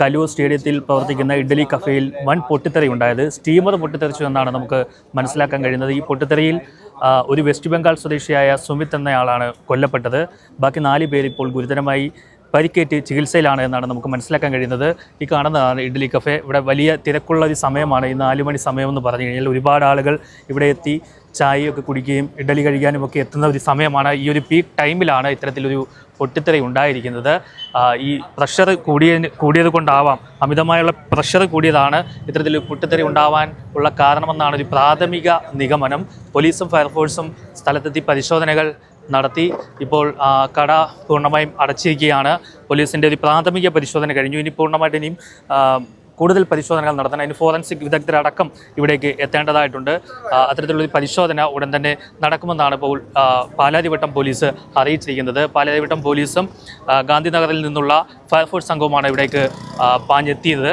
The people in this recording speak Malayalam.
കലൂർ സ്റ്റേഡിയത്തിൽ പ്രവർത്തിക്കുന്ന ഇഡ്ഡലി കഫേയിൽ വൻ പൊട്ടിത്തെറി ഉണ്ടായത്. സ്റ്റീമർ പൊട്ടിത്തെറിച്ചു എന്നാണ് നമുക്ക് മനസ്സിലാക്കാൻ കഴിയുന്നത്. ഈ പൊട്ടിത്തെറിയിൽ ഒരു വെസ്റ്റ് ബംഗാൾ സ്വദേശിയായ സുമിത് എന്നയാളാണ് കൊല്ലപ്പെട്ടത്. ബാക്കി 4 പേർ ഇപ്പോൾ ഗുരുതരമായി പരിക്കേറ്റ് ചികിത്സയിലാണ് എന്നാണ് നമുക്ക് മനസ്സിലാക്കാൻ കഴിയുന്നത്. ഈ കാണുന്നതാണ് ഇഡ്ഡലി കഫേ. ഇവിടെ വലിയ തിരക്കുള്ള ഒരു സമയമാണ് ഈ 4 മണി സമയമെന്ന് പറഞ്ഞു കഴിഞ്ഞാൽ. ഒരുപാട് ആളുകൾ ഇവിടെ എത്തി ചായയൊക്കെ കുടിക്കുകയും ഇഡ്ഡലി കഴിക്കാനും ഒക്കെ എത്തുന്ന ഒരു സമയമാണ്. ഈ ഒരു പീക്ക് ടൈമിലാണ് ഇത്തരത്തിലൊരു പൊട്ടിത്തെറി ഉണ്ടായിരിക്കുന്നത്. ഈ പ്രഷർ കൂടിയത് കൊണ്ടാവാം, അമിതമായുള്ള പ്രഷർ കൂടിയതാണ് ഇത്തരത്തിൽ പൊട്ടിത്തെറി ഉണ്ടാവാൻ ഉള്ള കാരണമെന്നാണ് ഒരു പ്രാഥമിക നിഗമനം. പോലീസും ഫയർഫോഴ്സും സ്ഥലത്തെത്തി പരിശോധനകൾ നടത്തി. ഇപ്പോൾ കട പൂർണ്ണമായും അടച്ചിരിക്കുകയാണ്. പോലീസിൻ്റെ ഒരു പ്രാഥമിക പരിശോധന കഴിഞ്ഞു. ഇനി പൂർണ്ണമായിട്ട് ഇനിയും കൂടുതൽ പരിശോധനകൾ നടത്തണം. അതിന് ഫോറൻസിക് വിദഗ്ധരടക്കം ഇവിടേക്ക് എത്തേണ്ടതായിട്ടുണ്ട്. അത്തരത്തിലുള്ളൊരു പരിശോധന ഉടൻ തന്നെ നടക്കുമെന്നാണ് ഇപ്പോൾ പാലാരിവട്ടം പോലീസ് അറിയിച്ചിരിക്കുന്നത്. പാലാരിവട്ടം പോലീസും ഗാന്ധിനഗറിൽ നിന്നുള്ള ഫയർഫോഴ്സ് സംഘവുമാണ് ഇവിടേക്ക് പാഞ്ഞെത്തിയത്.